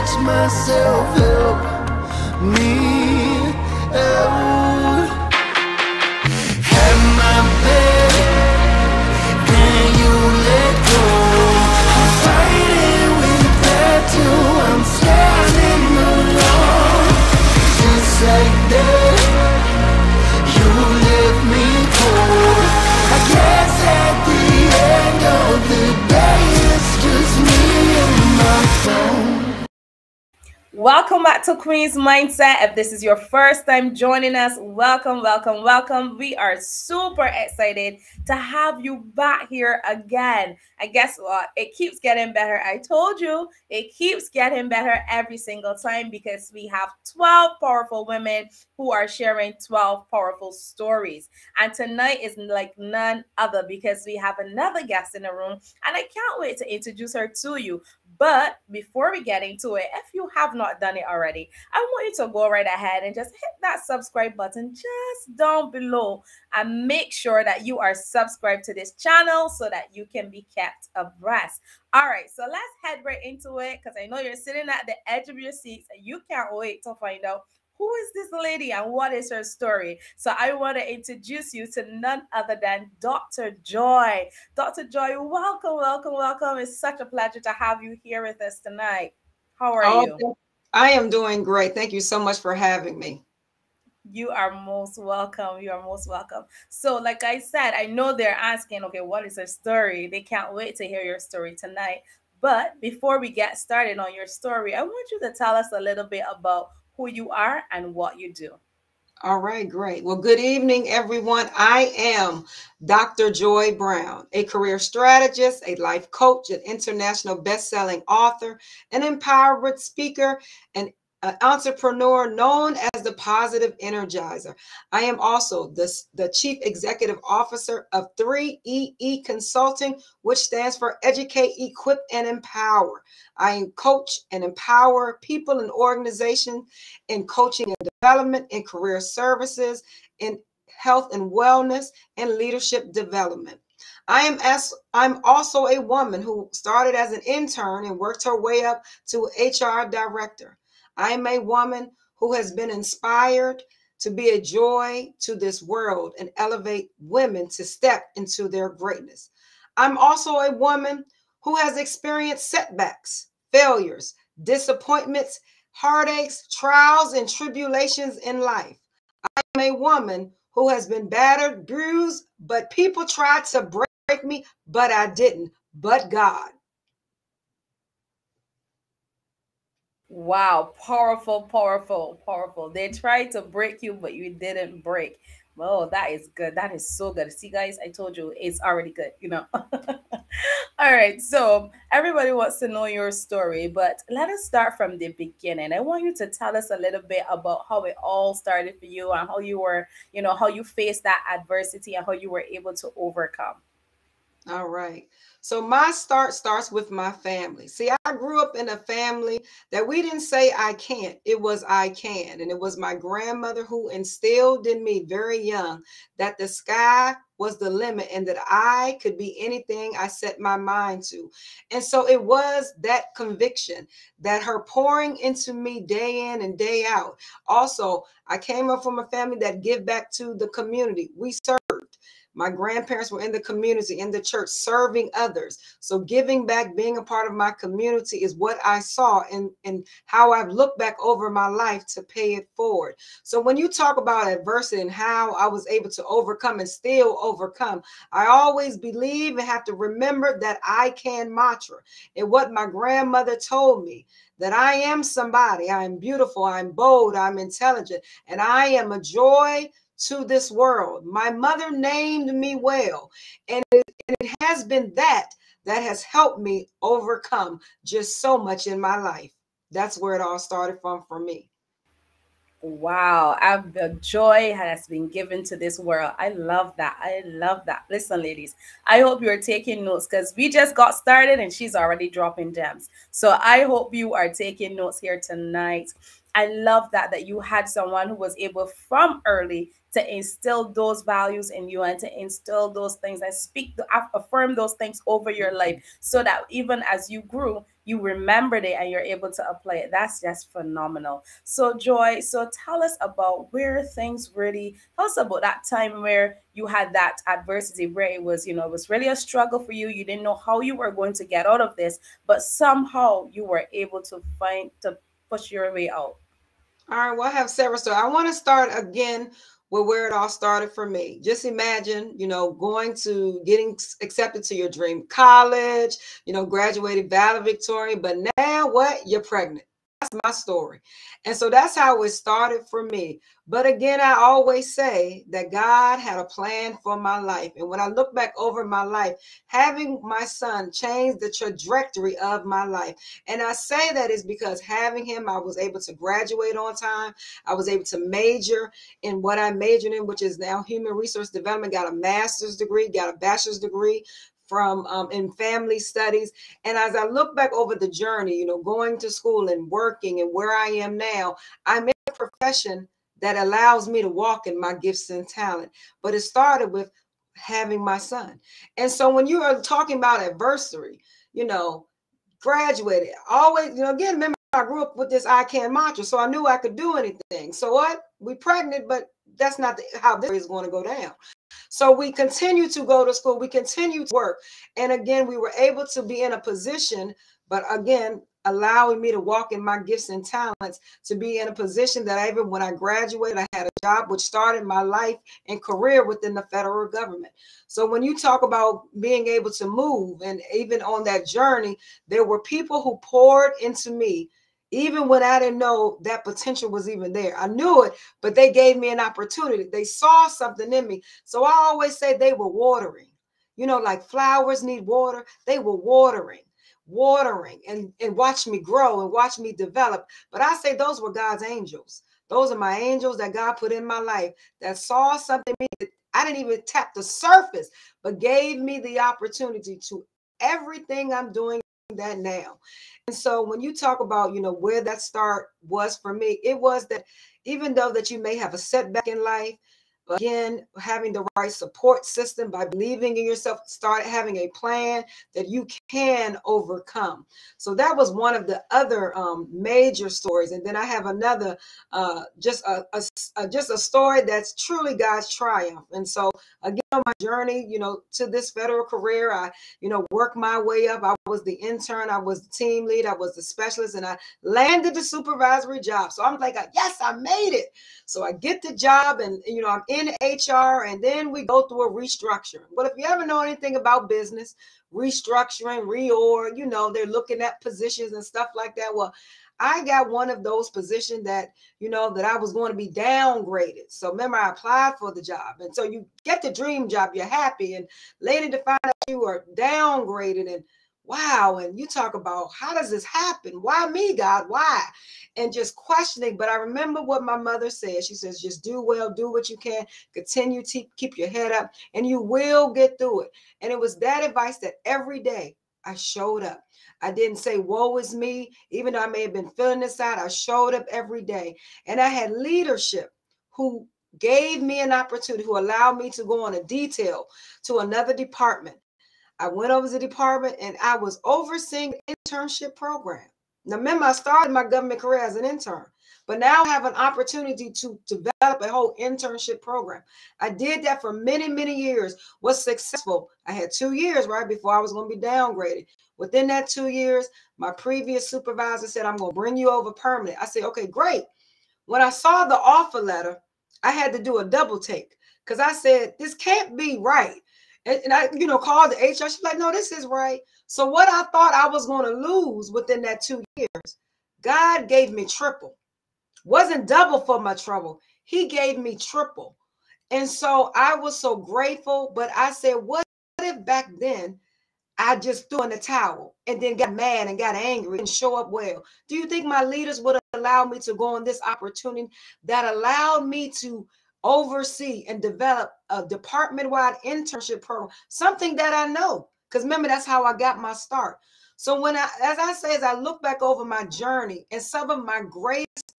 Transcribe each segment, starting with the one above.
catch myself, help me out. Have my back, then you let go. I'm fighting with that too. I'm standing alone, just like that. You left me cold. I guess at the end of the day, it's just me and my phone. Welcome back to Queen's Mindset. If this is your first time joining us, welcome, welcome, welcome. We are super excited to have you back here again. And guess what? It keeps getting better. I told you it keeps getting better every single time because we have 12 powerful women who are sharing 12 powerful stories. And tonight is like none other because we have another guest in the room and I can't wait to introduce her to you. But before we get into it, if you have not done it already, I want you to go right ahead and just hit that subscribe button just down below and make sure that you are subscribed to this channel so that you can be kept abreast. All right, so let's head right into it because I know you're sitting at the edge of your seats and you can't wait to find out who is this lady and what is her story? So I want to introduce you to none other than Dr. Joy. Dr. Joy, welcome, welcome, welcome. It's such a pleasure to have you here with us tonight. How are you? I am doing great. Thank you so much for having me. You are most welcome. You are most welcome. So, like I said, I know they're asking, okay, what is her story? They can't wait to hear your story tonight. But before we get started on your story, I want you to tell us a little bit about who you are and what you do. All right, great. Well, good evening, everyone. I am Dr. Joy Brown, a career strategist, a life coach, an international best-selling author, an empowerment speaker, and an entrepreneur known as the Positive Energizer. I am also the Chief Executive Officer of 3EE Consulting, which stands for Educate, Equip, and Empower. I coach and empower people and organizations in coaching and development, in career services, in health and wellness, and leadership development. I'm also a woman who started as an intern and worked her way up to HR director. I am a woman who has been inspired to be a joy to this world and elevate women to step into their greatness. I'm also a woman who has experienced setbacks, failures, disappointments, heartaches, trials, and tribulations in life. I'm a woman who has been battered, bruised, but people tried to break me, but I didn't, but God. Wow, powerful, powerful, powerful. They tried to break you, but you didn't break. Oh, that is good. That is so good. See, guys, I told you it's already good, you know. All right, so everybody wants to know your story, but let us start from the beginning. I want you to tell us a little bit about how it all started for you and how you were, you know, how you faced that adversity and how you were able to overcome. All right. So my start starts with my family. See, I grew up in a family that we didn't say I can't. It was I can. And it was my grandmother who instilled in me very young that the sky was the limit and that I could be anything I set my mind to. And so it was that conviction that her pouring into me day in and day out. Also, I came up from a family that give back to the community. We served. My grandparents were in the community, in the church, serving others. So giving back, being a part of my community is what I saw and how I've looked back over my life to pay it forward. So when you talk about adversity and how I was able to overcome and still overcome, I always believe and have to remember that I can mantra and what my grandmother told me, that I am somebody. I am beautiful. I'm bold. I'm intelligent. And I am a joy to this world. My mother named me well, and it has been that has helped me overcome just so much in my life. That's where it all started from for me. Wow, the joy has been given to this world. I love that. I love that. Listen, ladies, I hope you're taking notes because we just got started and she's already dropping gems. So I hope you are taking notes here tonight. I love that you had someone who was able from early to instill those values in you and to instill those things and affirm those things over your life so that even as you grew, you remembered it and you're able to apply it. That's just phenomenal. So Joy, so tell us about where things really, tell us about that time where you had that adversity where it was, you know, it was really a struggle for you. You didn't know how you were going to get out of this, but somehow you were able to push your way out. All right, well, I have several stories. I want to start again with where it all started for me. Just imagine, going to getting accepted to your dream college, graduated valedictorian, but now what? You're pregnant. That's my story. And so that's how it started for me. But again, I always say that God had a plan for my life. And when I look back over my life, having my son changed the trajectory of my life. And I say that is because having him, I was able to graduate on time. I was able to major in what I majored in, which is now human resource development, got a master's degree, got a bachelor's degree from in family studies. And as I look back over the journey, going to school and working and where I am now, I'm in a profession that allows me to walk in my gifts and talent. But it started with having my son. And so when you are talking about adversity, graduated, always, again, remember I grew up with this I can mantra, so I knew I could do anything. So what? We pregnant, but that's not how this is going to go down. So we continue to go to school, we continue to work. And again, we were able to be in a position, but again, allowing me to walk in my gifts and talents, to be in a position that even when I graduated, I had a job which started my life and career within the federal government. So when you talk about being able to move, and even on that journey, there were people who poured into me even when I didn't know that potential was even there. I knew it, but they gave me an opportunity. They saw something in me. So I always say they were watering. Like flowers need water. They were watering and watch me grow and watch me develop. But I say those were God's angels. Those are my angels that God put in my life that saw something in me that I didn't even tap the surface, but gave me the opportunity to everything I'm doing that now. And so when you talk about, where that start was for me, it was that even though that you may have a setback in life, again, having the right support system, by believing in yourself, start having a plan that you can overcome. So that was one of the other major stories. And then I have another, just a story that's truly God's triumph. And so again, on my journey, to this federal career, I, worked my way up. I was the intern, I was the team lead, I was the specialist, and I landed the supervisory job. So I'm like, yes, I made it. So I get the job, and I'm in HR, and then we go through a restructure. But if you ever know anything about business, restructuring, reorg, they're looking at positions and stuff like that. Well, I got one of those positions that, that I was going to be downgraded. So remember, I applied for the job. And so you get the dream job, you're happy, and later to find out you are downgraded, and wow. And you talk about, how does this happen? Why me, God? Why? And just questioning. But I remember what my mother said. She says, just do well, do what you can, continue to keep your head up, and you will get through it. And it was that advice that every day I showed up. I didn't say, woe is me. Even though I may have been feeling this out, I showed up every day. And I had leadership who gave me an opportunity, who allowed me to go on a detail to another department. I went over to the department and I was overseeing the internship program. Now, remember, I started my government career as an intern, but now I have an opportunity to develop a whole internship program. I did that for many, many years, was successful. I had 2 years, right, before I was going to be downgraded. Within that 2 years, my previous supervisor said, I'm going to bring you over permanent. I said, okay, great. When I saw the offer letter, I had to do a double take because I said, this can't be right. And I, called the HR. She's like, no, this is right. So what I thought I was going to lose within that 2 years, God gave me triple. Wasn't double for my trouble. He gave me triple. And so I was so grateful. But I said, what if back then I just threw in the towel and then got mad and got angry and show up well? Do you think my leaders would have allowed me to go on this opportunity that allowed me to oversee and develop a department-wide internship program, something that I know? Because remember, that's how I got my start. So as I look back over my journey and some of my greatest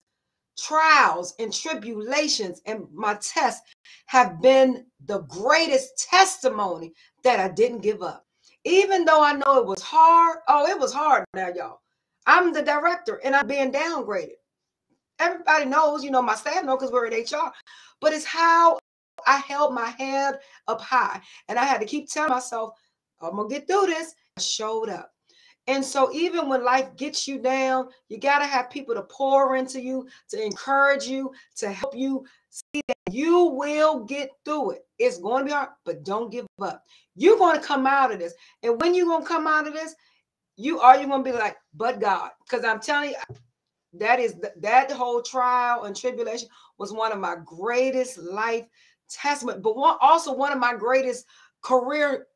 trials and tribulations and my tests have been the greatest testimony that I didn't give up. Even though I know it was hard. Oh, it was hard now, y'all. I'm the director and I'm being downgraded. Everybody knows, my staff knows because we're in HR, but it's how I held my head up high. And I had to keep telling myself, I'm going to get through this. I showed up. And so even when life gets you down, you got to have people to pour into you, to encourage you, to help you see that you will get through it. It's going to be hard, but don't give up. You're going to come out of this. And when you're going to come out of this, you're going to be like, but God. Because I'm telling you, that whole trial and tribulation was one of my greatest life testament, but also one of my greatest career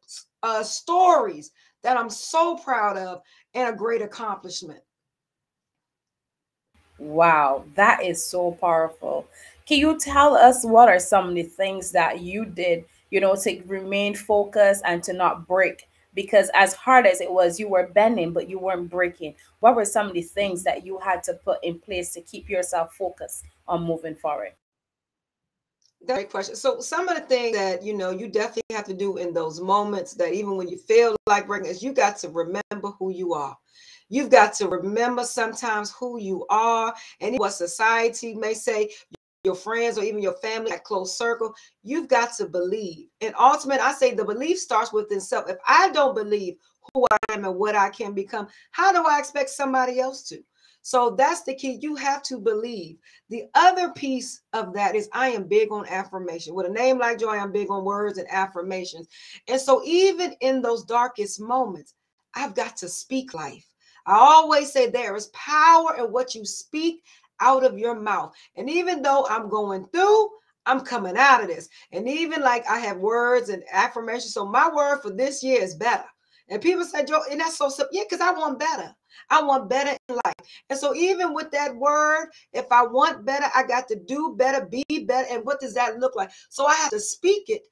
stories that I'm so proud of and a great accomplishment. Wow, that is so powerful. Can you tell us what are some of the things that you did, to remain focused and to not break? Because as hard as it was, you were bending, but you weren't breaking. What were some of the things that you had to put in place to keep yourself focused on moving forward? That's a great question. So some of the things that you definitely have to do in those moments, that even when you feel like breaking, is you got to remember who you are. You've got to remember sometimes who you are and what society may say, your friends or even your family, that close circle. You've got to believe. And ultimately, I say the belief starts within self. If I don't believe who I am and what I can become, how do I expect somebody else to? So that's the key. You have to believe. The other piece of that is I am big on affirmation. With a name like Joy, I'm big on words and affirmations. And so even in those darkest moments, I've got to speak life. I always say there is power in what you speak out of your mouth. And even though I'm going through, I'm coming out of this. And even like I have words and affirmations. So my word for this year is better. And people say, Joe, and that's so simple. Yeah, because I want better. I want better in life. And so even with that word, if I want better, I got to do better, be better. And what does that look like? So I have to speak it.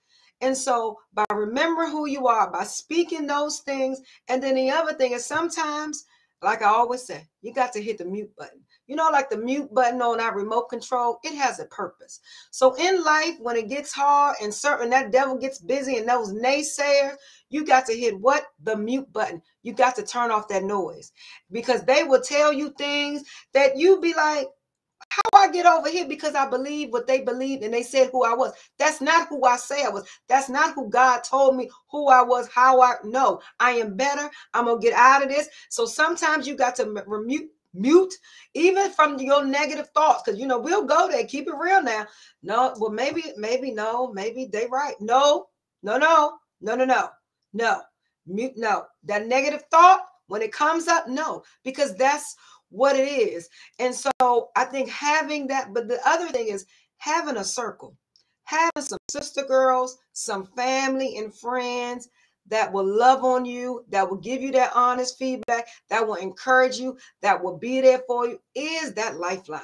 And so by remembering who you are, by speaking those things, and then the other thing is sometimes, like I always say, you got to hit the mute button. Like the mute button on our remote control, it has a purpose. So in life, when it gets hard and certain that devil gets busy and those naysayers, you got to hit what? The mute button. You got to turn off that noise, because they will tell you things that you be like, how I get over here because I believe what they believed and they said who I was. That's not who I say I was. That's not who God told me who I was, how I know. I am better. I'm going to get out of this. So sometimes you got to mute even from your negative thoughts, because we'll go there. Keep it real now. No, well, maybe no, maybe they right. No. Mute, no. That negative thought, when it comes up, no, because that's what it is. And so I think having that, but the other thing is having a circle, having some sister girls, some family and friends that will love on you, that will give you that honest feedback, that will encourage you, that will be there for you, is that lifeline.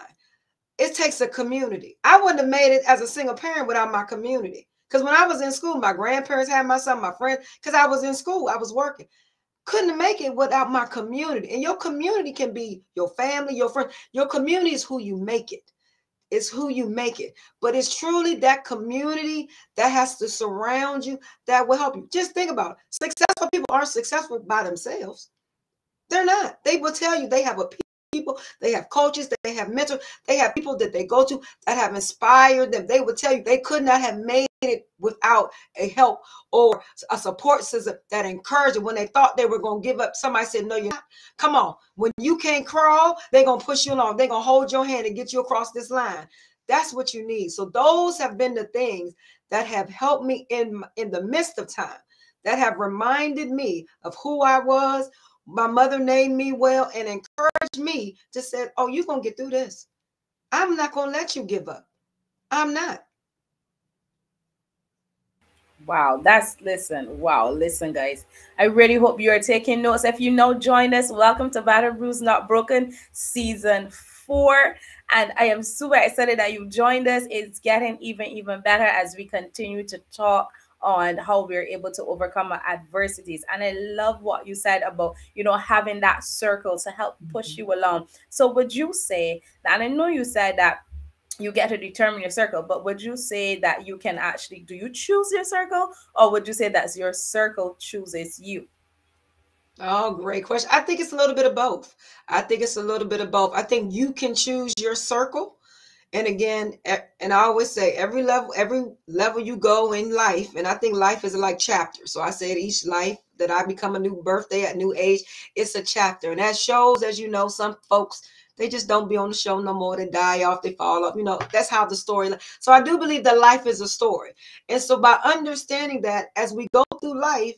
It takes a community. I wouldn't have made it as a single parent without my community. Because when I was in school, my grandparents had my son, my friends, because I was in school, I was working. Couldn't make it without my community. And your community can be your family, your friends. Your community is who you make it. It's who you make it. But it's truly that community that has to surround you that will help you. Just think about it. Successful people aren't successful by themselves. They're not. They will tell you they have a people, they have coaches, they have mentors, they have people that they go to that have inspired them. They will tell you they could not have made it without a help or a support system that encouraged them. When they thought they were going to give up, somebody said, no, you're not. Come on. When you can't crawl, they're going to push you along. They're going to hold your hand and get you across this line. That's what you need. So those have been the things that have helped me in the midst of time, that have reminded me of who I was. My mother named me well and encouraged me to say, oh, you're going to get through this. I'm not going to let you give up. I'm not. Wow, listen, guys. I really hope you are taking notes. If you know, join us. Welcome to Battered Bruised, Not Broken, season 4. And I am super excited that you joined us. It's getting even better as we continue to talk on how we're able to overcome our adversities. And I love what you said about, having that circle to help push you along. So would you say that, and I know you said that you get to determine your circle, but would you say that you can actually, do you choose your circle, or would you say that your circle chooses you? Oh, great question. I think it's a little bit of both. I think it's a little bit of both. I think you can choose your circle. And again, and I always say every level you go in life, and I think life is like chapters. So I say each life that I become a new birthday at new age, it's a chapter. And that shows, as you know, some folks, they just don't be on the show no more. They die off, they fall off. You know, that's how the story. So I do believe that life is a story. And so by understanding that as we go through life,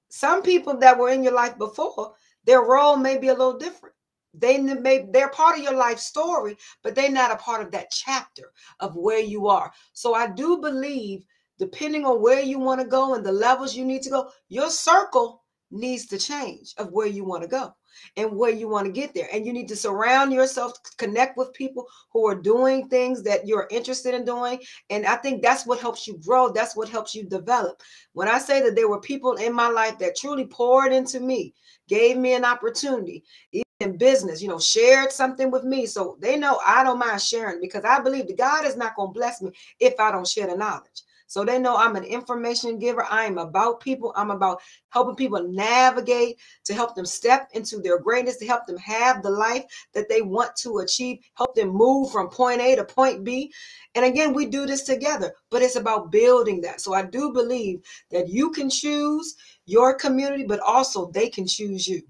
some people that were in your life before, their role may be a little different. They're part of your life story, but they're not a part of that chapter of where you are. So I do believe, depending on where you want to go and the levels you need to go, your circle needs to change of where you want to go and where you want to get there. And you need to surround yourself, connect with people who are doing things that you're interested in doing. And I think that's what helps you grow. That's what helps you develop. When I say that there were people in my life that truly poured into me, gave me an opportunity, even in business, you know, shared something with me. So they know I don't mind sharing, because I believe that God is not going to bless me if I don't share the knowledge. So they know I'm an information giver. I am about people. I'm about helping people navigate, to help them step into their greatness, to help them have the life that they want to achieve, help them move from point A to point B. And again, we do this together, but it's about building that. So I do believe that you can choose your community, but also they can choose you.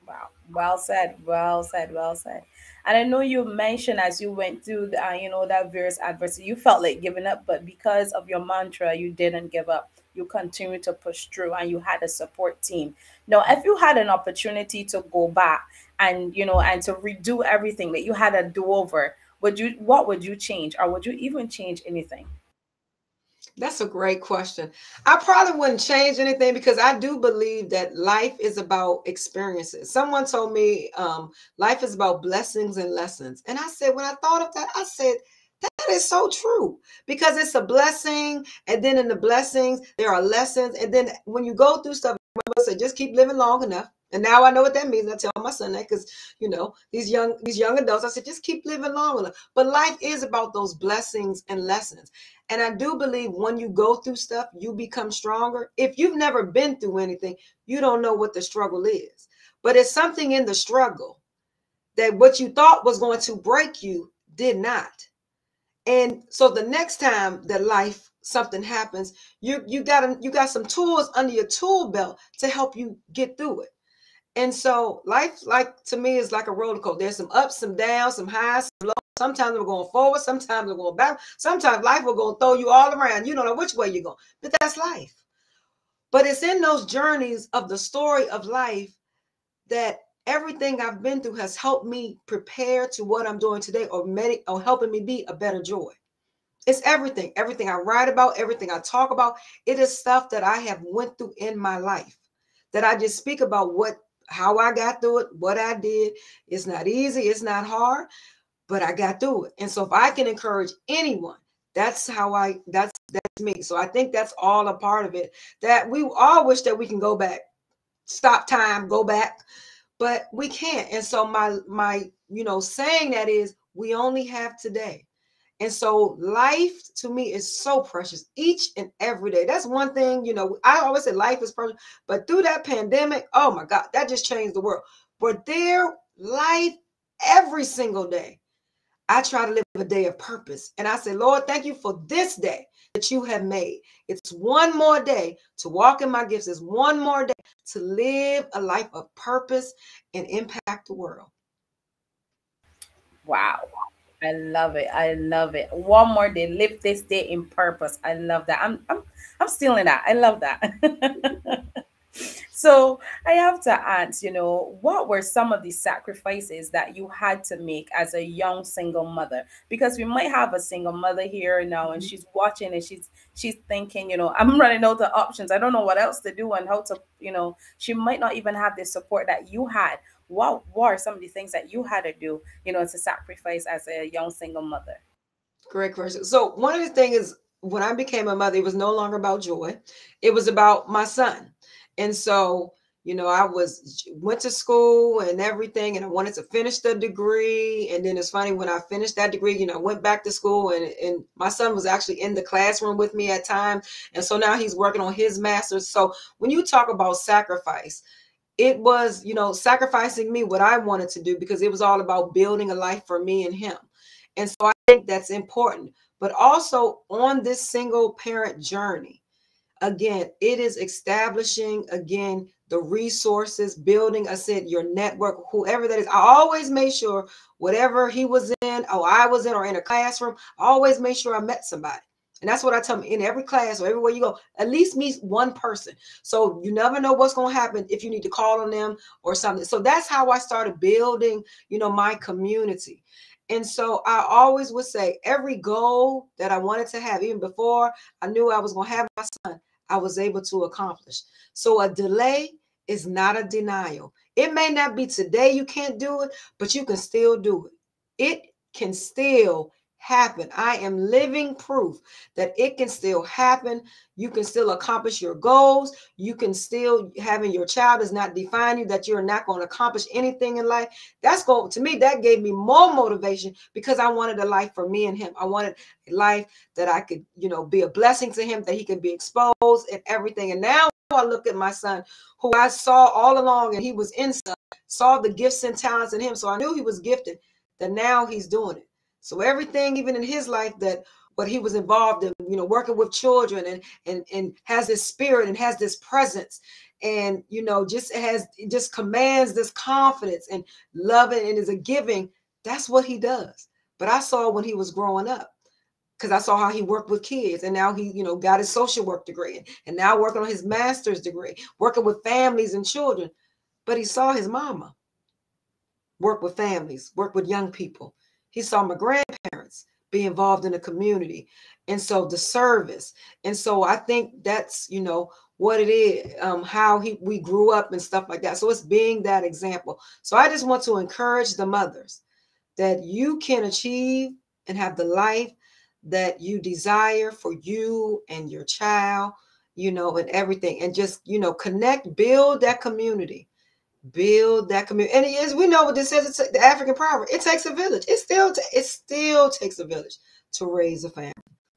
Wow. Well said. Well said. Well said. And I know you mentioned as you went through, that various adversity, you felt like giving up, but because of your mantra, you didn't give up. You continued to push through, and you had a support team. Now, if you had an opportunity to go back and and to redo everything, that you had a do over, what would you change, or would you even change anything? That's a great question. I probably wouldn't change anything, because I do believe that life is about experiences. Someone told me life is about blessings and lessons. And I said, when I thought of that, I said, that is so true, because it's a blessing. And then in the blessings, there are lessons. And then when you go through stuff, my mother said, just keep living long enough. And now I know what that means. I tell my son that, because these young adults, I said, just keep living long enough. But life is about those blessings and lessons. And I do believe when you go through stuff, you become stronger. If you've never been through anything, you don't know what the struggle is. But it's something in the struggle that what you thought was going to break you did not. And so the next time that life something happens, you got some tools under your tool belt to help you get through it. And so life, like to me, is like a roller coaster. There's some ups, some downs, some highs, some lows. Sometimes we're going forward, sometimes we're going back. Sometimes life will go throw you all around. You don't know which way you're going. But that's life. But it's in those journeys of the story of life that everything I've been through has helped me prepare to what I'm doing today, or helping me be a better Joy. It's everything. Everything I write about, everything I talk about, it is stuff that I have went through in my life, that I just speak about how I got through it, what I did. It's not easy, it's not hard, but I got through it. And so if I can encourage anyone, that's me. So I think that's all a part of it. That we all wish that we can go back, stop time, go back, but we can't. And so my saying that is, we only have today. And so life to me is so precious each and every day. That's one thing, I always say life is precious, but through that pandemic, oh my God, that just changed the world. But life every single day, I try to live a day of purpose. And I say, Lord, thank you for this day that you have made. It's one more day to walk in my gifts. It's one more day to live a life of purpose and impact the world. Wow. I love it. I love it. One more day. Live this day in purpose. I love that. I'm stealing that. I love that. So I have to ask, what were some of the sacrifices that you had to make as a young single mother? Because we might have a single mother here now, and she's watching, and she's thinking, I'm running out of options. I don't know what else to do and how to, she might not even have the support that you had. What were some of the things that you had to do, to sacrifice as a young single mother? Great question. So one of the things is, when I became a mother, it was no longer about Joy. It was about my son. And so, You know, I went to school and everything, and I wanted to finish the degree. And then it's funny, when I finished that degree, you know, I went back to school, and my son was actually in the classroom with me at times. And so now he's working on his master's. So when you talk about sacrifice, it was, you know, sacrificing me what I wanted to do, because it was all about building a life for me and him. And so I think that's important. But also on this single parent journey, again, it is establishing, again, the resources, building, I said, your network, whoever that is. I always made sure whatever he was in, or I was in, or in a classroom, I always made sure I met somebody. And that's what I tell them, in every class or everywhere you go, at least meet one person. So you never know what's going to happen if you need to call on them or something. So that's how I started building, you know, my community. And so I always would say every goal that I wanted to have, even before I knew I was going to have my son, I was able to accomplish. So a delay is not a denial. It may not be today you can't do it, but you can still do it. It can still happen. I am living proof that it can still happen. You can still accomplish your goals. You can still, having your child does not define you, that you're not going to accomplish anything in life. That's going to me, that gave me more motivation, because I wanted a life for me and him. I wanted a life that I could, you know, be a blessing to him, that he could be exposed and everything. And now I look at my son, who I saw all along, and he was in some, saw the gifts and talents in him. So I knew he was gifted, that now he's doing it. So everything, even in his life, that what he was involved in, you know, working with children, and has this spirit and has this presence, and, you know, just commands this confidence and loving, and is a giving. That's what he does. But I saw when he was growing up, because I saw how he worked with kids, and now he, you know, got his social work degree, and now working on his master's degree, working with families and children. But he saw his mama work with families, work with young people. He saw my grandparents be involved in the community. And so the service. And so I think that's, you know, what it is, how we grew up and stuff like that. So it's being that example. So I just want to encourage the mothers that you can achieve and have the life that you desire for you and your child, you know, and everything. And just, you know, connect, build that community. Build that community. And as we know what this says, it's the African proverb, it takes a village. It still takes a village to raise a family.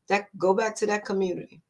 That go back to that community.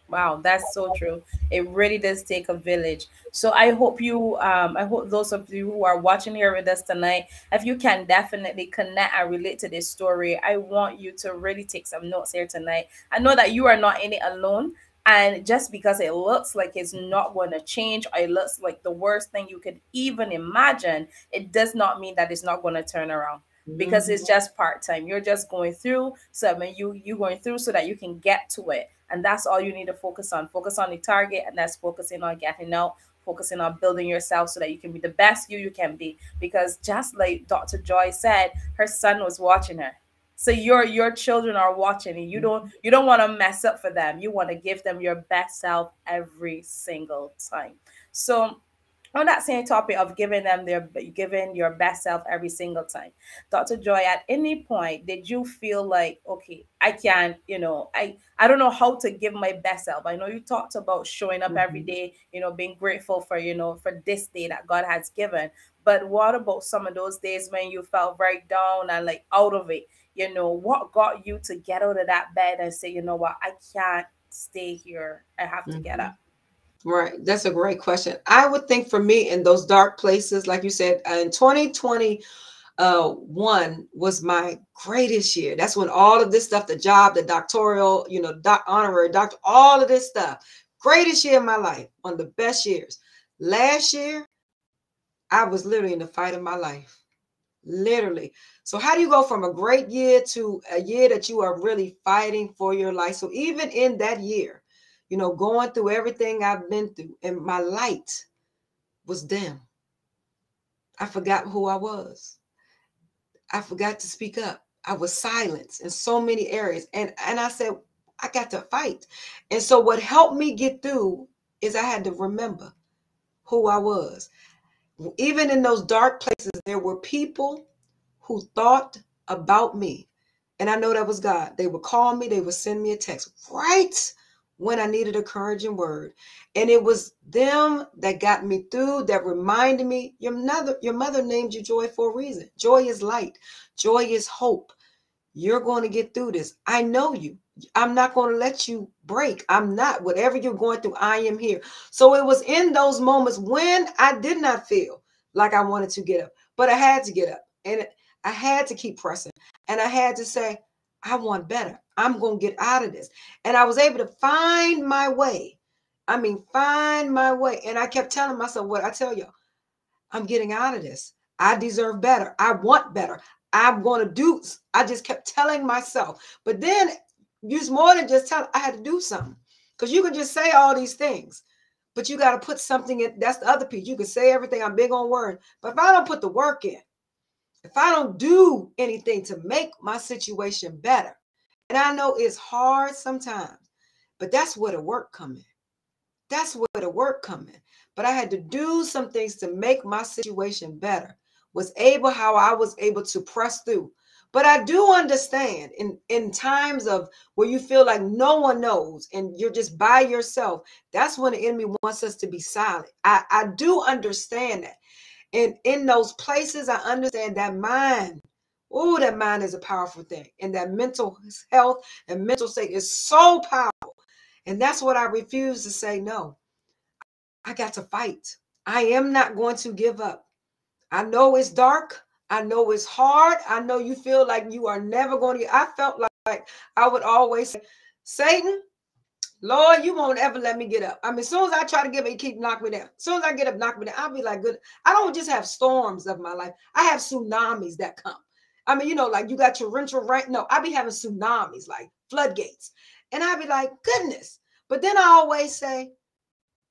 Wow, that's so true. It really does take a village. So I hope those of you who are watching here with us tonight, if you can definitely connect and relate to this story, I want you to really take some notes here tonight. I know that you are not in it alone. And just because it looks like it's not going to change, or it looks like the worst thing you could even imagine, it does not mean that it's not going to turn around, because it's just part-time. You're just going through. So I mean, you going through so that you can get to it. And that's all you need to focus on. Focus on the target, and that's focusing on getting out, focusing on building yourself so that you can be the best you can be. Because just like Dr. Joy said, her son was watching her. So your children are watching, and you don't want to mess up for them. You want to give them your best self every single time. So on that same topic of giving your best self every single time, Dr. Joy, at any point did you feel like, okay, I can't, I don't know how to give my best self? I know you talked about showing up every day, being grateful for, for this day that God has given. But what about some of those days when you felt very down and like out of it? What got you to get out of that bed and say, you know what, I can't stay here. I have to get up. Right. That's a great question. I would think for me, in those dark places, like you said, in 2021 was my greatest year. That's when all of this stuff, the job, the doctoral, honorary doctor, all of this stuff, greatest year of my life, one of the best years. Last year, I was literally in the fight of my life. Literally. So how do you go from a great year to a year that you are really fighting for your life? So even in that year, going through everything I've been through, and my light was dim. I forgot who I was. I forgot to speak up. I was silenced in so many areas. And I said, I got to fight. And so what helped me get through is I had to remember who I was. Even in those dark places, there were people who thought about me. And I know that was God. They would call me. They would send me a text right when I needed a encouraging word. And it was them that got me through, that reminded me, your mother named you Joy for a reason. Joy is light. Joy is hope. You're going to get through this. I know you. I'm not going to let you break. I'm not. Whatever you're going through, I am here. So it was in those moments when I did not feel like I wanted to get up, but I had to get up, and I had to keep pressing, and I had to say, I want better. I'm going to get out of this. And I was able to find my way. I mean, find my way. And I kept telling myself what I tell you. I'm getting out of this. I deserve better. I want better. I'm going to do. I just kept telling myself. But then use more than just tell. I had to do something. Because you can just say all these things, but you got to put something in. That's the other piece. You can say everything. I'm big on word. But if I don't put the work in, if I don't do anything to make my situation better, and I know it's hard sometimes, but that's where the work comes in. That's where the work comes in. But I had to do some things to make my situation better. How I was able to press through. But I do understand in times of where you feel like no one knows and you're just by yourself, that's when the enemy wants us to be silent. I do understand that. And in those places, I understand that mind. Oh, that mind is a powerful thing. And that mental health and mental state is so powerful. And that's what I refuse to say. No, I got to fight. I am not going to give up. I know it's dark. I know it's hard. I know you feel like you are never going to. I felt like I would always say, Satan, Lord, you won't ever let me get up. I mean, as soon as I try to give it, you keep knocking me down. As soon as I get up, knock me down. I'll be like, good. I don't just have storms of my life. I have tsunamis that come. I mean, like you got torrential rain. No, I be having tsunamis, like floodgates. And I'd be like, goodness. But then I always say,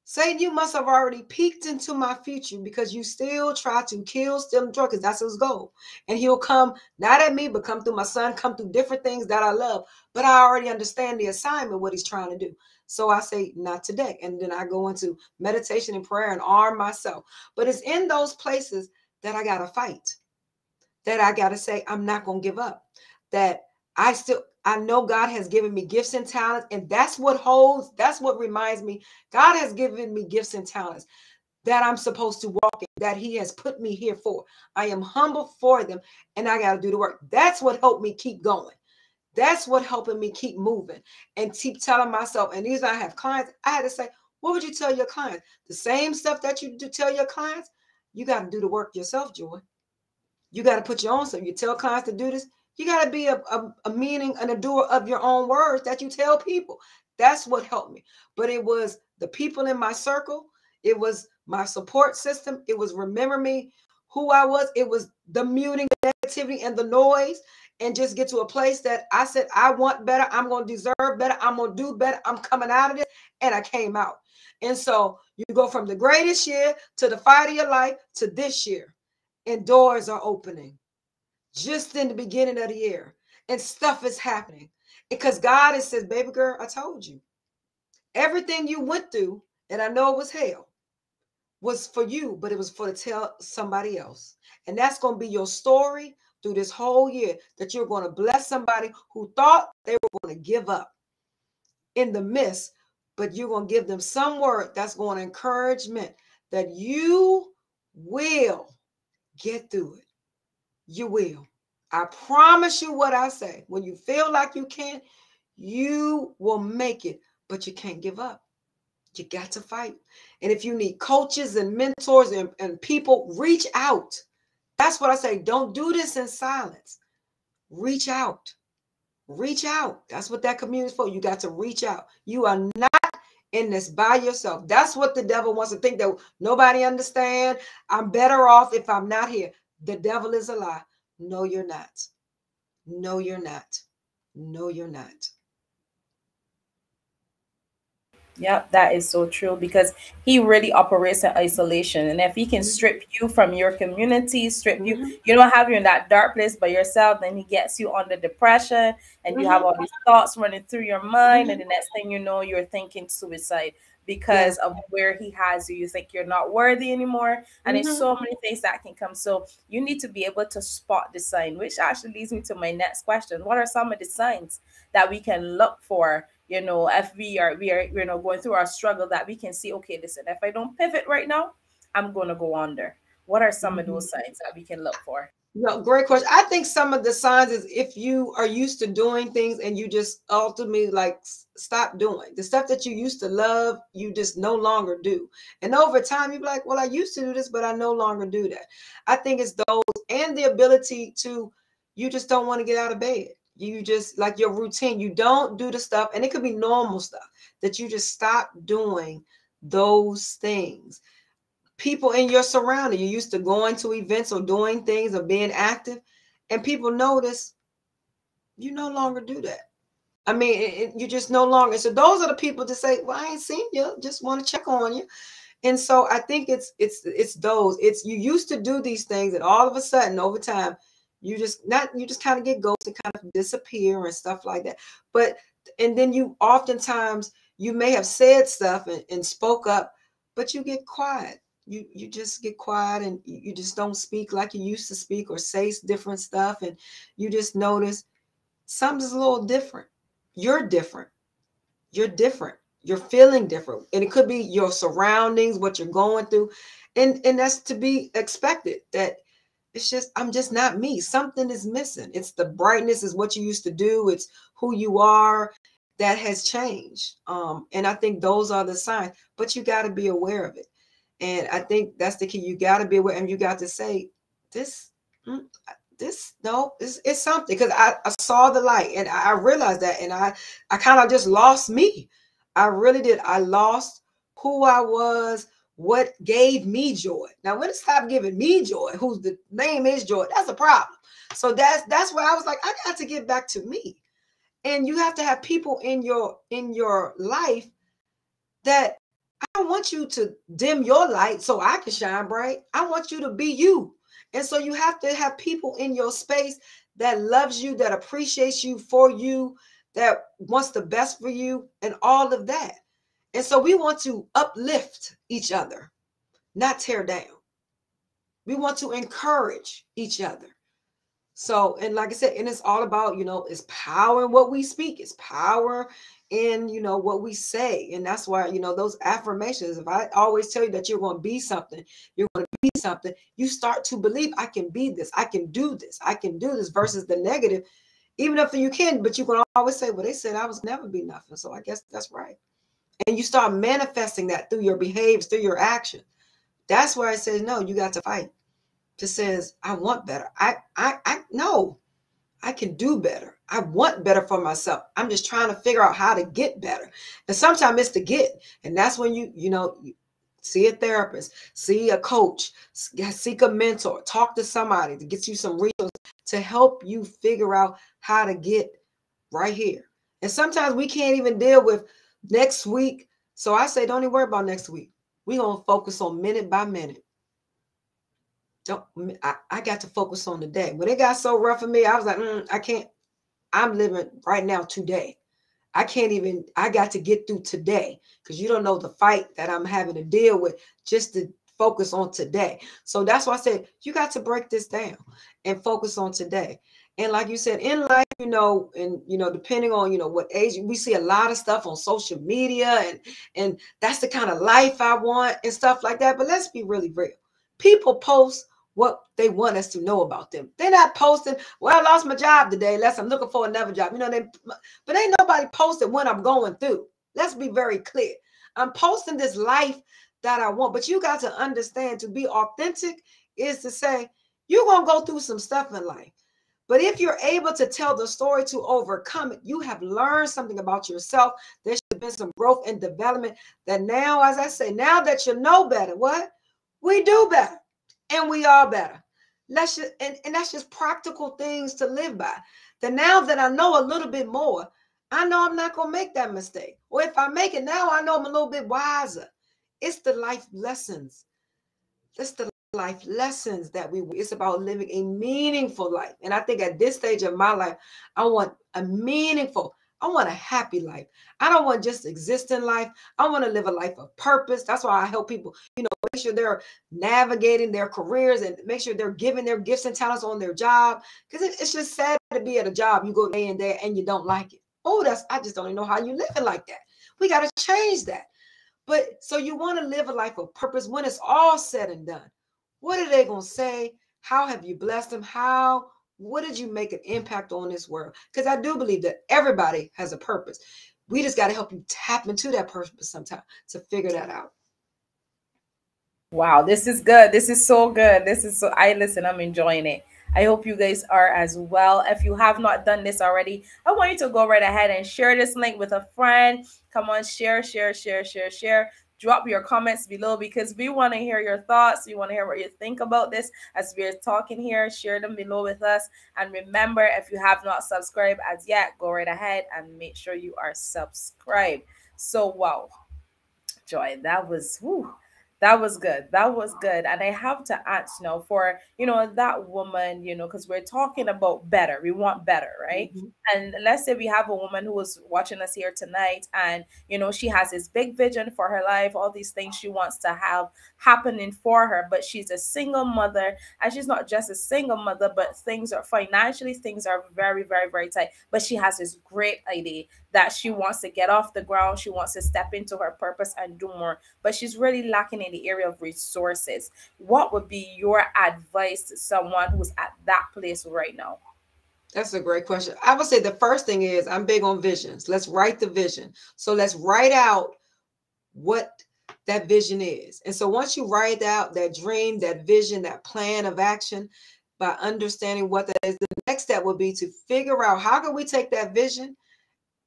Satan, you must have already peeked into my future because you still try to kill, steal, and destroy, because that's his goal. And he'll come, not at me, but come through my son, come through different things that I love. But I already understand the assignment, what he's trying to do. So I say, not today. And then I go into meditation and prayer and arm myself. But it's in those places that I got to fight, that I got to say, I'm not going to give up, that I know God has given me gifts and talents, and that's what reminds me, God has given me gifts and talents that I'm supposed to walk in, that he has put me here for. I am humble for them, and I got to do the work. That's what helped me keep going. That's what helping me keep moving and keep telling myself, and these I have clients, I had to say, what would you tell your clients? The same stuff that you do tell your clients, you got to do the work yourself, Joy. You got to put your own stuff. You tell clients to do this, you got to be a meaning and a doer of your own words that you tell people. That's what helped me. But it was the people in my circle. It was my support system. It was remember me who I was. It was the muting the negativity and the noise, and just get to a place that I said, I want better. I'm going to deserve better. I'm going to do better. I'm coming out of this. And I came out. And so you go from the greatest year to the fight of your life to this year, and doors are opening just in the beginning of the year, and stuff is happening because God has said, baby girl, I told you everything you went through, and I know it was hell, was for you, but it was for to tell somebody else. And that's going to be your story through this whole year, that you're going to bless somebody who thought they were going to give up in the midst, but you're going to give them some word that's going to encouragement that you will get through it. You will. I promise you what I say. When you feel like you can't, you will make it, but you can't give up. You got to fight. And if you need coaches and mentors and people, reach out. That's what I say. Don't do this in silence. Reach out. Reach out. That's what that community is for. You got to reach out. You are not in this by yourself. That's what the devil wants to think, that nobody understand. I'm better off if I'm not here. The devil is a lie. No, you're not. No, you're not. No, you're not. Yep, that is so true, because he really operates in isolation. And if he can strip you from your community, strip you, you don't have you in that dark place by yourself, then he gets you under depression, and you have all these thoughts running through your mind. And the next thing you know, you're thinking suicide because of where he has you. You think you're not worthy anymore. And there's so many things that can come. So you need to be able to spot the sign, which actually leads me to my next question. What are some of the signs that we can look for, if we are going through our struggle, that we can see, okay, listen, if I don't pivot right now, I'm going to go under. What are some of those signs that we can look for? No, great question. I think some of the signs is if you are used to doing things and you just ultimately like stop doing the stuff that you used to love, you just no longer do. And over time, you're like, well, I used to do this, but I no longer do that. I think it's those and the ability to, you just don't want to get out of bed. You just like your routine. You don't do the stuff, and it could be normal stuff that you just stop doing those things. People in your surrounding, you used to going to events or doing things or being active, and people notice you no longer do that. I mean, you just no longer. So those are the people that say, well, I ain't seen you, just want to check on you. And so I think it's those. It's you used to do these things, and all of a sudden over time you just kind of get ghosted, kind of disappear and stuff like that. But and then you oftentimes you may have said stuff and spoke up, but you get quiet. You just get quiet, and you just don't speak like you used to speak or say different stuff, and you just notice something's a little different. You're different. You're different. You're feeling different. And it could be your surroundings, what you're going through. And that's to be expected, that it's just, I'm just not me. Something is missing. It's the brightness is what you used to do. It's who you are that has changed. And I think those are the signs, but you got to be aware of it. And I think that's the key. You got to be aware, and you got to say this, no, it's something, because I saw the light, and I realized that, and I kind of just lost me. I really did. I lost who I was, what gave me joy. Now, when it stopped giving me joy, whose the name is joy, that's a problem. So that's where I was like, I got to get back to me. And you have to have people in your life that, I don't want you to dim your light so I can shine bright. I want you to be you. And so you have to have people in your space that loves you, that appreciates you for you, that wants the best for you, and all of that. And so we want to uplift each other, not tear down. We want to encourage each other. So, and like I said, and it's all about, it's power in what we speak. It's power in, what we say. And that's why, those affirmations, if I always tell you that you're going to be something, you're going to be something, you start to believe, I can be this, I can do this, I can do this, versus the negative. Even if you can, but you can always say, well, they said I was never be nothing. So I guess that's right. And you start manifesting that through your behaviors, through your action. That's where I say, no, you got to fight. Just says, I want better. I know I can do better. I want better for myself. I'm just trying to figure out how to get better. And sometimes it's to get. And that's when you see a therapist, see a coach, seek a mentor, talk to somebody to get you some resources to help you figure out how to get right here. And sometimes we can't even deal with next week. So I say, don't even worry about next week. We're going to focus on minute by minute. I got to focus on the day. When it got so rough for me, I was like, I can't. I'm living right now today. I got to get through today, because you don't know the fight that I'm having to deal with just to focus on today. So that's why I said, you got to break this down and focus on today. And like you said, in life, and, depending on, what age, we see a lot of stuff on social media, and that's the kind of life I want and stuff like that. But let's be really real. People post what they want us to know about them. They're not posting, well, I lost my job today, unless I'm looking for another job. But ain't nobody posting what I'm going through. Let's be very clear. I'm posting this life that I want. But you got to understand, to be authentic is to say, you're going to go through some stuff in life. But if you're able to tell the story to overcome it, you have learned something about yourself. There should have been some growth and development that now, as I say, now that you know better, what? We do better. And we are better. And that's just practical things to live by. That now that I know a little bit more, I know I'm not going to make that mistake. Or if I make it now, I know I'm a little bit wiser. It's the life lessons. It's the life lessons it's about living a meaningful life. And I think at this stage of my life, I want a happy life. I don't want just exist in life. I want to live a life of purpose. That's why I help people, make sure they're navigating their careers and make sure they're giving their gifts and talents on their job. Because it's just sad to be at a job you go day in day and you don't like it. Oh, I just don't even know how you live it like that. We got to change that. But so you want to live a life of purpose when it's all said and done. What are they going to say? How have you blessed them? What did you make an impact on this world? Because I do believe that everybody has a purpose. We just got to help you tap into that purpose sometime to figure that out. Wow, this is good. This is so good. I'm enjoying it. I hope you guys are as well. If you have not done this already, I want you to go right ahead and share this link with a friend. Come on, share, share, share, share, share. Drop your comments below because we want to hear your thoughts. We want to hear what you think about this as we're talking here. Share them below with us. And remember, if you have not subscribed as yet, go right ahead and make sure you are subscribed. So, wow, Joy, that was whew, that was good. That was good. And I have to ask now for, that woman, because we're talking about better. We want better, right? Mm-hmm. And let's say we have a woman who is watching us here tonight and, she has this big vision for her life, all these things she wants to have happening for her, but she's a single mother and she's not just a single mother, but things are very, very, very tight. But she has this great idea that she wants to get off the ground. She wants to step into her purpose and do more, but she's really lacking in the area of resources. What would be your advice to someone who's at that place right now? That's a great question. I would say the first thing is I'm big on visions. Let's write the vision. So let's write out what that vision is. And so once you write out that dream, that vision, that plan of action, by understanding what that is, the next step would be to figure out how can we take that vision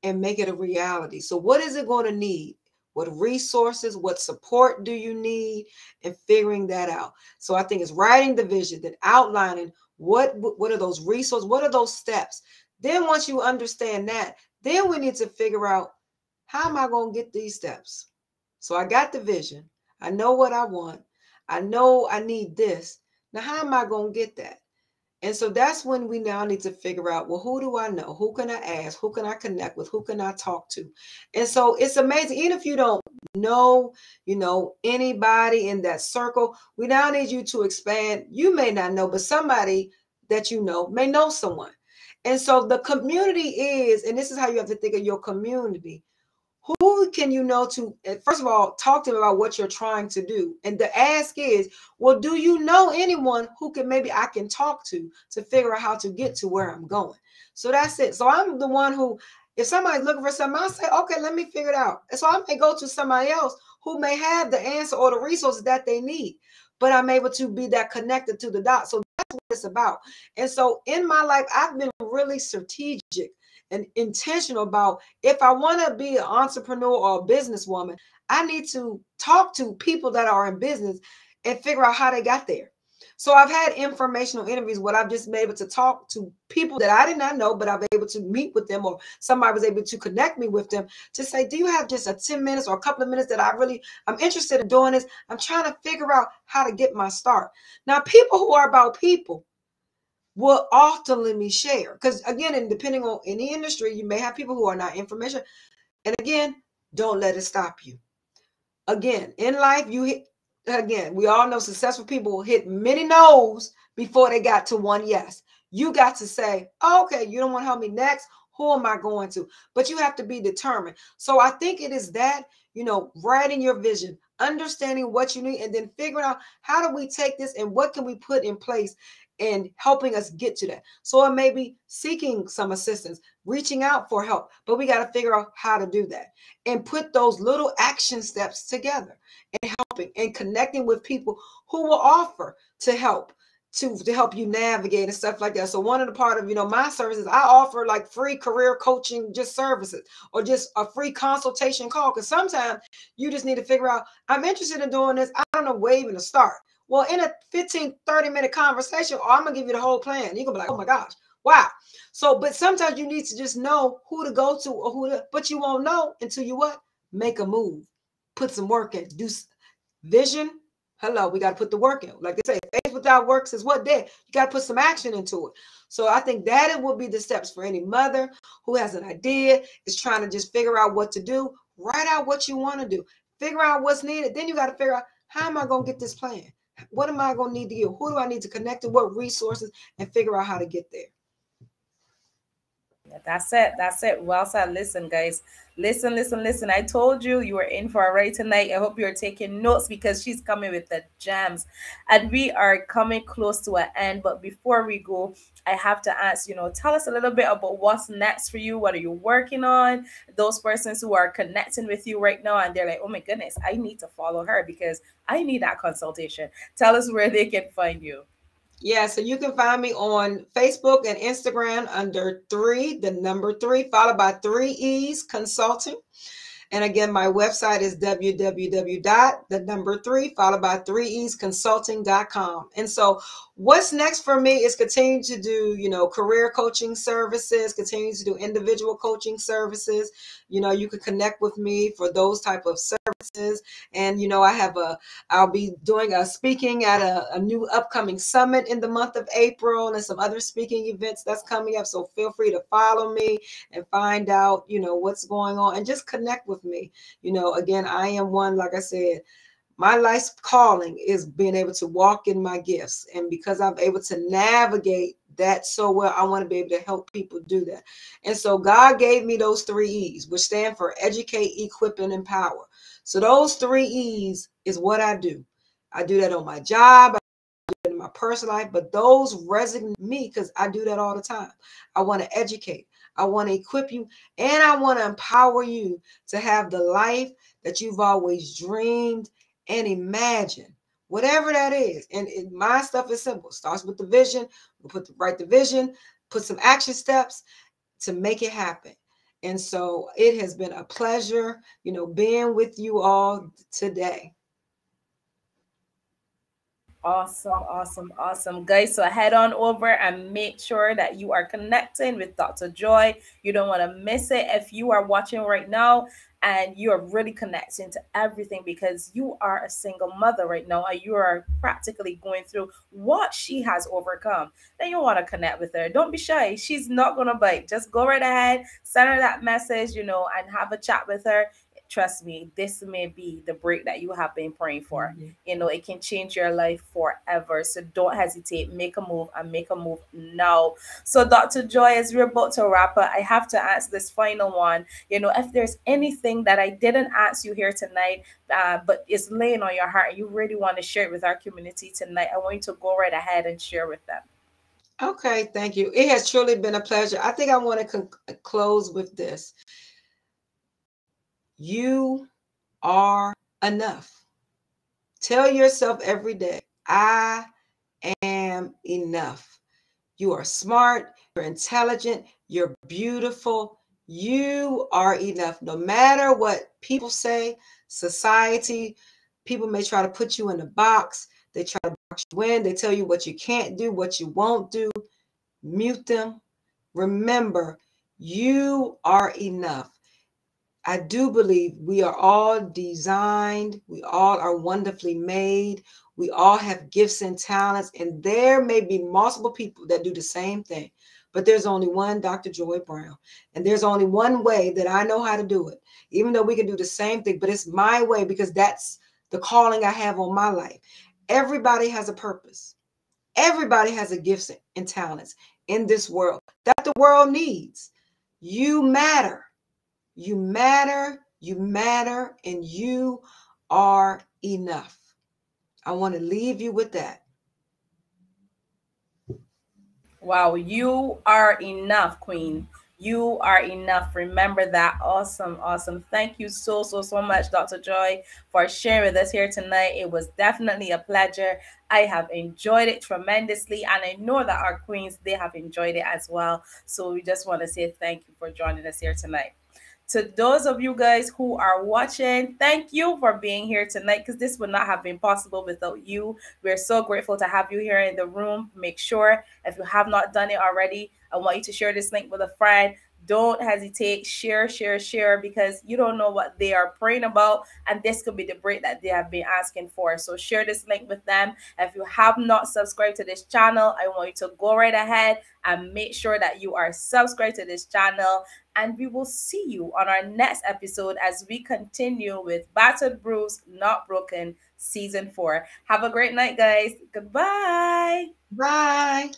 and make it a reality. So what is it going to need? What resources, what support do you need? And figuring that out. So I think it's writing the vision, then outlining what are those resources, what are those steps. Then once you understand that, then we need to figure out how am I going to get these steps? So I got the vision. I know what I want. I know I need this. Now, how am I going to get that? And so that's when we now need to figure out, well, who do I know? Who can I ask? Who can I connect with? Who can I talk to? And so it's amazing. Even if you don't know, anybody in that circle, we now need you to expand. You may not know, but somebody that you know may know someone. And so the community is, and this is how you have to think of your community. Who can you know to, first of all, talk to them about what you're trying to do? And the ask is, well, do you know anyone who maybe I can talk to figure out how to get to where I'm going? So that's it. So I'm the one who, if somebody's looking for something, I'll say, okay, let me figure it out. And so I may go to somebody else who may have the answer or the resources that they need, but I'm able to be that connected to the dot. So that's what it's about. And so in my life, I've been really strategic and intentional about, if I want to be an entrepreneur or a businesswoman, I need to talk to people that are in business and figure out how they got there. So I've had informational interviews where I've just been able to talk to people that I did not know, but I've been able to meet with them, or somebody was able to connect me with them to say, do you have just a 10 minutes or a couple of minutes that I'm interested in doing this? I'm trying to figure out how to get my start. Now, people who are about people will often let me share, because again, and depending on any industry, you may have people who are not information. And again, don't let it stop you. Again, in life, we all know successful people will hit many no's before they got to one yes. You got to say, oh, okay, you don't want to help me next. Who am I going to? But you have to be determined. So I think it is that, writing your vision, understanding what you need, and then figuring out how do we take this and what can we put in place and helping us get to that. So it may be seeking some assistance, reaching out for help, but we got to figure out how to do that and put those little action steps together and helping and connecting with people who will offer to help you navigate and stuff like that. So one of the part of, my services, I offer like free career coaching, just services, or just a free consultation call. Because sometimes you just need to figure out, I'm interested in doing this. I don't know where even to start. Well, in a 15, 30-minute conversation, I'm going to give you the whole plan. You're going to be like, oh my gosh, wow. So, but sometimes you need to just know who to go to or but you won't know until you what? Make a move, put some work in, do vision. Hello, we got to put the work in. Like they say, faith without works is what dead. You got to put some action into it. So I think that it will be the steps for any mother who has an idea, is trying to just figure out what to do. Write out what you want to do. Figure out what's needed. Then you got to figure out, how am I going to get this plan? What am I going to need to get? Who do I need to connect to? What resources? And figure out how to get there. That's it. That's it. Well said. Listen, guys. Listen, listen, listen. I told you you were in for a ride tonight. I hope you're taking notes because she's coming with the gems. And we are coming close to an end. But before we go, I have to ask, tell us a little bit about what's next for you. What are you working on? Those persons who are connecting with you right now and they're like, oh my goodness, I need to follow her because I need that consultation. Tell us where they can find you. Yeah, so you can find me on Facebook and Instagram under the number three, followed by 3 E's Consulting. And again, my website is www.the number 3 followed by 3 E's consulting.com. And so what's next for me is continue to do, career coaching services, continue to do individual coaching services. You can connect with me for those type of services. And, I'll be doing a speaking at a new upcoming summit in the month of April and some other speaking events that's coming up. So feel free to follow me and find out, what's going on and just connect with me. Again, I am one, like I said, my life's calling is being able to walk in my gifts. And because I'm able to navigate that so well, I want to be able to help people do that. And so God gave me those 3 E's, which stand for educate, equip, and empower. So those 3 E's is what I do. I do that on my job, in my personal life, but those resonate me because I do that all the time. I want to educate, I want to equip you, and I want to empower you to have the life that you've always dreamed and imagined, whatever that is. And my stuff is simple. It starts with the vision. We'll write the vision, put some action steps to make it happen. And so it has been a pleasure, being with you all today. Awesome, awesome, awesome. Guys, so head on over and make sure that you are connecting with Dr. Joy. You don't want to miss it. If you are watching right now and you are really connecting to everything because you are a single mother right now and you are practically going through what she has overcome, then you want to connect with her. Don't be shy. She's not going to bite. Just go right ahead, send her that message, and have a chat with her. Trust me, this may be the break that you have been praying for. It can change your life forever. So don't hesitate. Make a move and make a move now. So, Dr. Joy, as we're about to wrap up, I have to ask this final one. If there's anything that I didn't ask you here tonight, but it's laying on your heart and you really want to share it with our community tonight, I want you to go right ahead and share with them. Okay, thank you. It has truly been a pleasure. I think I want to close with this. You are enough. Tell yourself every day, I am enough. You are smart, you're intelligent, you're beautiful. You are enough. No matter what people say, society, people may try to put you in a box. They try to box you in. They tell you what you can't do, what you won't do. Mute them. Remember, you are enough. I do believe we are all designed. We all are wonderfully made. We all have gifts and talents, and there may be multiple people that do the same thing, but there's only one Dr. Joy Brown, and there's only one way that I know how to do it, even though we can do the same thing, but it's my way because that's the calling I have on my life. Everybody has a purpose. Everybody has a gifts and talents in this world that the world needs. You matter. You matter, and you are enough. I want to leave you with that. Wow, you are enough, Queen. You are enough. Remember that. Awesome, awesome. Thank you so, so, so much, Dr. Joy, for sharing with us here tonight. It was definitely a pleasure. I have enjoyed it tremendously, and I know that our queens, they have enjoyed it as well. So we just want to say thank you for joining us here tonight. To those of you guys who are watching, thank you for being here tonight because this would not have been possible without you. We're so grateful to have you here in the room. Make sure, if you have not done it already, I want you to share this link with a friend. Don't hesitate. Share, share, share, because you don't know what they are praying about, and this could be the break that they have been asking for. So share this link with them. If you have not subscribed to this channel, I want you to go right ahead and make sure that you are subscribed to this channel. And we will see you on our next episode as we continue with Battered Bruised, Not Broken, Season 4. Have a great night, guys. Goodbye. Bye.